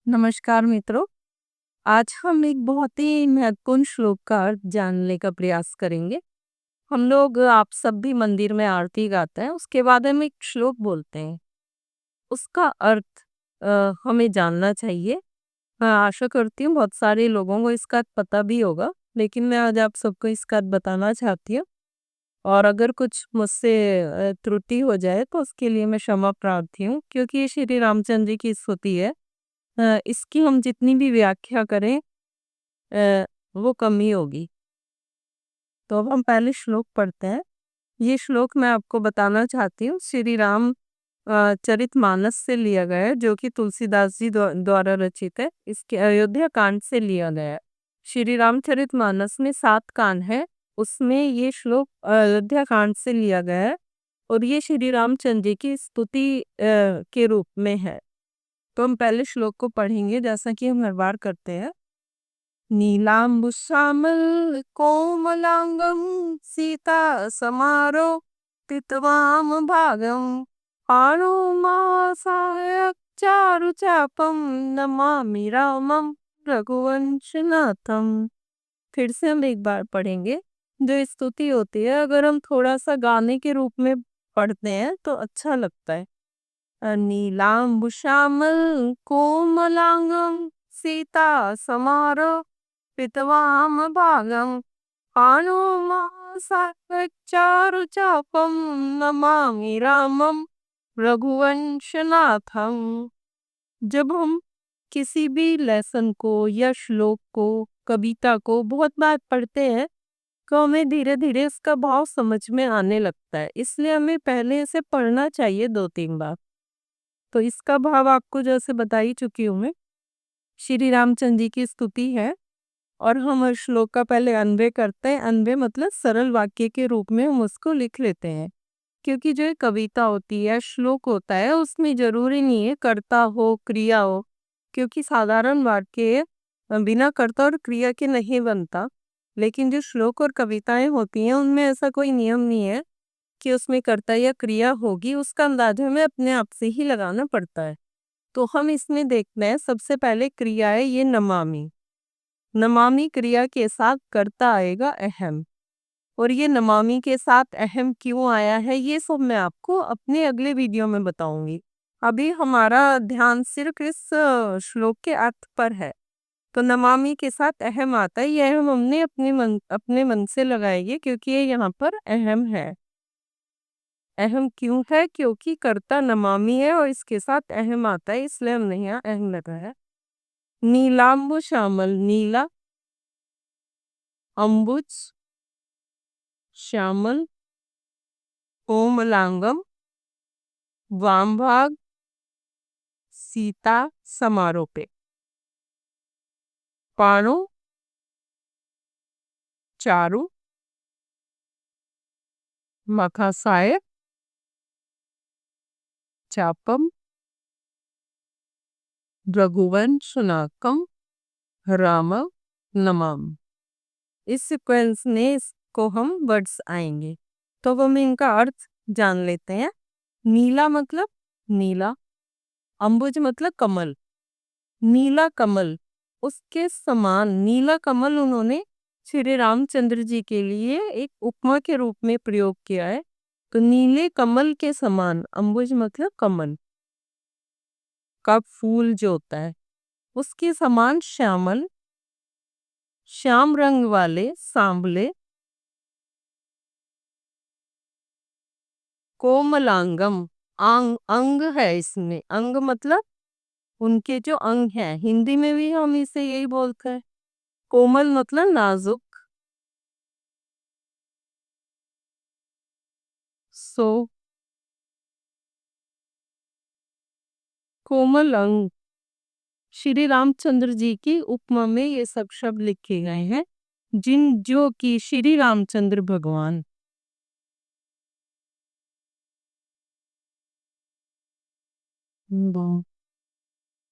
नमस्कार मित्रों। आज हम एक बहुत ही महत्वपूर्ण श्लोक का अर्थ जानने का प्रयास करेंगे। हम लोग आप सब भी मंदिर में आरती गाते हैं, उसके बाद हम एक श्लोक बोलते हैं। उसका अर्थ हमें जानना चाहिए। मैं आशा करती हूँ बहुत सारे लोगों को इसका अर्थ पता भी होगा, लेकिन मैं आज आप सबको इसका अर्थ बताना चाहती हूँ। और अगर कुछ मुझसे त्रुटि हो जाए तो उसके लिए मैं क्षमा प्रार्थी हूँ, क्योंकि ये श्री रामचंद्र जी की स्तुति है। इसकी हम जितनी भी व्याख्या करें वो कम ही होगी। तो अब हम पहले श्लोक पढ़ते हैं। ये श्लोक मैं आपको बताना चाहती हूँ श्री राम चरितमानस से लिया गया है, जो कि तुलसीदास जी द्वारा रचित है। इसके अयोध्या कांड से लिया गया है। श्री रामचरितमानस में 7 कांड है, उसमें ये श्लोक अयोध्या कांड से लिया गया है और ये श्री रामचंद्र जी की स्तुति के रूप में है। तो हम पहले श्लोक को पढ़ेंगे जैसा कि हम हर बार करते हैं। नीलाम्बुश्यामल कोमलांगं सीता समारो पितवाम भागम आरुमासाय चारुचापम नमामि रामम रघुवंशनाथम। फिर से हम एक बार पढ़ेंगे। जो स्तुति होती है, अगर हम थोड़ा सा गाने के रूप में पढ़ते हैं तो अच्छा लगता है। नीलाम्बुश्यामल कोमलांगं सीता समारो पितवाम भागम चारुचापम नमामि रामम रघुवंशनाथम। जब हम किसी भी लेसन को या श्लोक को, कविता को बहुत बार पढ़ते हैं तो हमें धीरे धीरे इसका भाव समझ में आने लगता है। इसलिए हमें पहले इसे पढ़ना चाहिए 2-3 बार। तो इसका भाव आपको जैसे बता ही चुकी हूँ मैं। श्री रामचंद्र जी की स्तुति है और हम हर श्लोक का पहले अन्वय करते हैं। अन्वय मतलब सरल वाक्य के रूप में हम उसको लिख लेते हैं, क्योंकि जो एक कविता होती है, श्लोक होता है, उसमें जरूरी नहीं है कर्ता हो क्रिया हो, क्योंकि साधारण वाक्य बिना कर्ता और क्रिया के नहीं बनता। लेकिन जो श्लोक और कविताएं होती हैं उनमें ऐसा कोई नियम नहीं है कि उसमें कर्ता या क्रिया होगी, उसका अंदाजा हमें अपने आप से ही लगाना पड़ता है। तो हम इसमें देखते हैं, सबसे पहले क्रिया है ये नमामि। नमामि क्रिया के साथ कर्ता आएगा अहम, और ये नमामि के साथ अहम क्यों आया है ये सब मैं आपको अपने अगले वीडियो में बताऊंगी। अभी हमारा ध्यान सिर्फ इस श्लोक के अर्थ पर है। तो नमामि के साथ अहम आता है, यह अहम हमने अपने मन से लगाएंगे, क्योंकि ये यहाँ पर अहम है। अहम क्यों है? क्योंकि कर्ता नमामि है और इसके साथ अहम आता है, इसलिए हमने यहाँ अहम लगाया। नीलाम्बु श्यामल, नीला अंबुज श्यामल कोमलांगम वाम भाग सीता समारोपे पाणो चारु मखासाय चापम रघुवंशनाकम राम नमम। इस सीक्वेंस में इसको हम वर्ड्स आएंगे, तो हम इनका अर्थ जान लेते हैं। नीला मतलब नीला, अंबुज मतलब कमल, नीला कमल, उसके समान नीला कमल उन्होंने श्री रामचंद्र जी के लिए एक उपमा के रूप में प्रयोग किया है। तो नीले कमल के समान, अंबुज मतलब कमल का फूल जो होता है, उसके समान श्यामल, श्याम रंग वाले, सांवले, कोमलांगम, अंग है इसमें। अंग मतलब उनके जो अंग हैं, हिंदी में भी हम इसे यही बोलते हैं। कोमल मतलब नाजुक। सो कोमल अंग, श्री रामचंद्र जी की उपमा में ये सब शब्द लिखे गए हैं, जो कि श्री रामचंद्र भगवान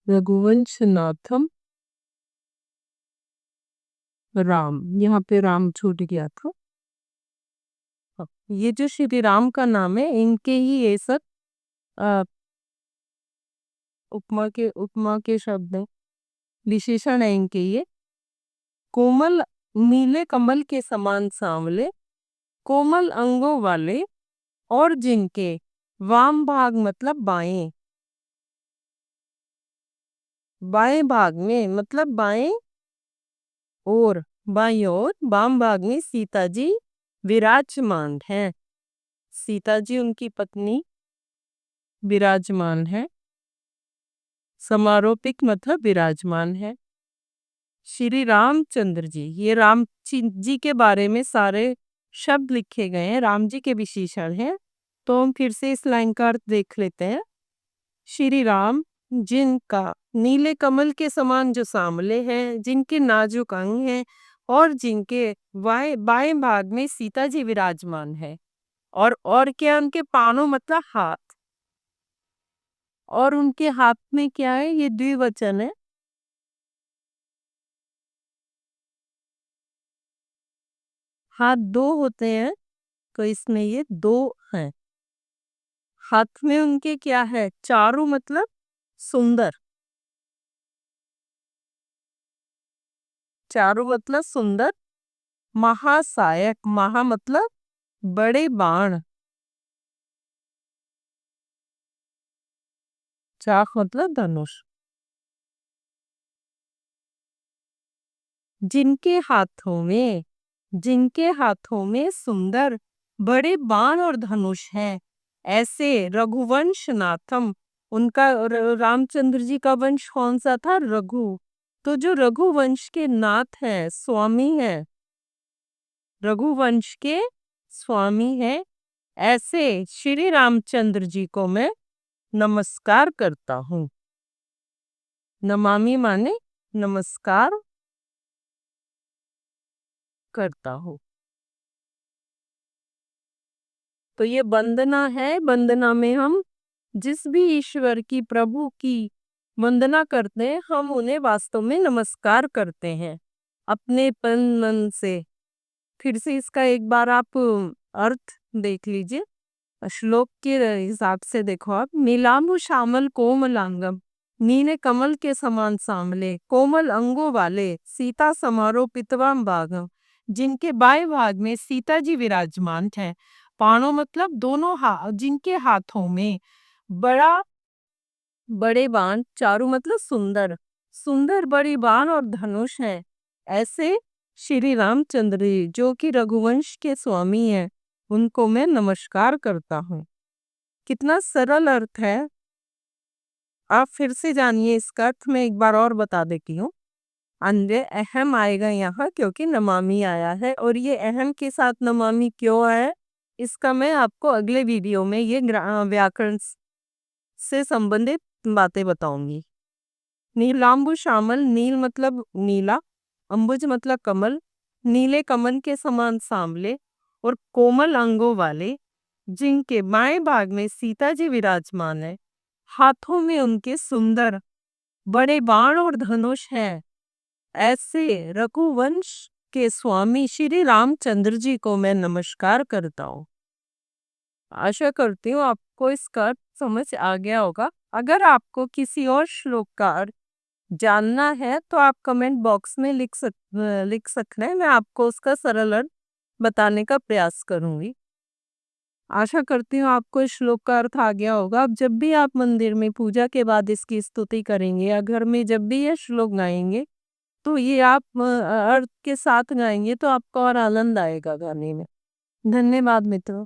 रघुवंशनाथम राम, यहाँ पे राम छूट गया था। ये जो श्री राम का नाम है, इनके ही ये सब अ, उपमा के शब्द हैं। विशेषण है इनके ये। कोमल नीले कमल के समान सांवले, कोमल अंगों वाले, और जिनके वाम भाग मतलब बाएं, बाएं भाग में मतलब बाएं और बाईं ओर वाम भाग में सीता जी विराजमान है। सीता जी उनकी पत्नी विराजमान है। समारोपिक मतलब विराजमान है। श्री रामचंद्र जी, ये राम जी के बारे में सारे शब्द लिखे गए हैं, राम जी के विशेषण हैं। तो हम फिर से इस लाइन का अर्थ देख लेते हैं। श्री राम जिनका नीले कमल के समान जो सांवले हैं, जिनके नाजुक अंग हैं, और जिनके बाएं भाग में सीता जी विराजमान है। और क्या, उनके पानों मतलब हाथ, और उनके हाथ में क्या है, ये द्विवचन है। हाथ दो होते हैं, तो इसमें ये दो हैं। हाथ में उनके क्या है, चारों मतलब सुंदर, चारों मतलब सुंदर। महासायक, महा मतलब बड़े बाण, चाक मतलब धनुष। जिनके हाथों में सुंदर बड़े बाण और धनुष हैं, ऐसे रघुवंश नाथम। उनका रामचंद्र जी का वंश कौन सा था, रघु। तो जो रघुवंश के नाथ है, स्वामी है, रघुवंश के स्वामी है, ऐसे श्री रामचंद्र जी को मैं नमस्कार करता हूँ। नमामि माने नमस्कार करता हूँ। तो ये वंदना है। वंदना में हम जिस भी ईश्वर की, प्रभु की वंदना करते हैं, हम उन्हें वास्तव में नमस्कार करते हैं अपने तन मन से। फिर से इसका एक बार आप अर्थ देख लीजिए। श्लोक के हिसाब से देखो आप। नीलांबु श्यामल कोमलांगम, नीले कमल के समान सांवले, कोमल अंगों वाले, सीता समारोह पितवाम भागम, जिनके बाएं भाग में सीता जी विराजमान हैं। पाणों मतलब दोनों हाथ, जिनके हाथों में बड़ा बड़े बाण, चारों मतलब सुंदर, सुंदर बड़ी बाण और धनुष है। ऐसे श्री रामचंद्र जी जो कि रघुवंश के स्वामी हैं, उनको मैं नमस्कार करता हूँ। कितना सरल अर्थ है। आप फिर से जानिए इसका अर्थ, मैं एक बार और बता देती हूँ। अन्य अहम आएगा यहाँ क्योंकि नमामि आया है, और ये अहम के साथ नमामि क्यों है, इसका मैं आपको अगले वीडियो में ये व्याकरण से संबंधित बातें बताऊंगी। नीलांबु श्यामल, नील मतलब नीला, अंबुज मतलब कमल, नीले कमल के समान सांवले और कोमल अंगों वाले, जिनके बाएं भाग में सीता जी विराजमान है। हाथों में उनके सुंदर बड़े बाण और धनुष है। ऐसे रघुवंश के स्वामी श्री रामचंद्र जी को मैं नमस्कार करता हूँ। आशा करती हूँ आपको इसका अर्थ समझ आ गया होगा। अगर आपको किसी और श्लोक का अर्थ जानना है तो आप कमेंट बॉक्स में लिख सकते हैं। मैं आपको उसका सरल अर्थ बताने का प्रयास करूंगी। आशा करती हूँ आपको इस श्लोक का अर्थ आ गया होगा। अब जब भी आप मंदिर में पूजा के बाद इसकी स्तुति करेंगे या घर में जब भी ये श्लोक गाएंगे, तो ये आप अर्थ के साथ गाएंगे तो आपको और आनंद आएगा गाने में। धन्यवाद मित्रों।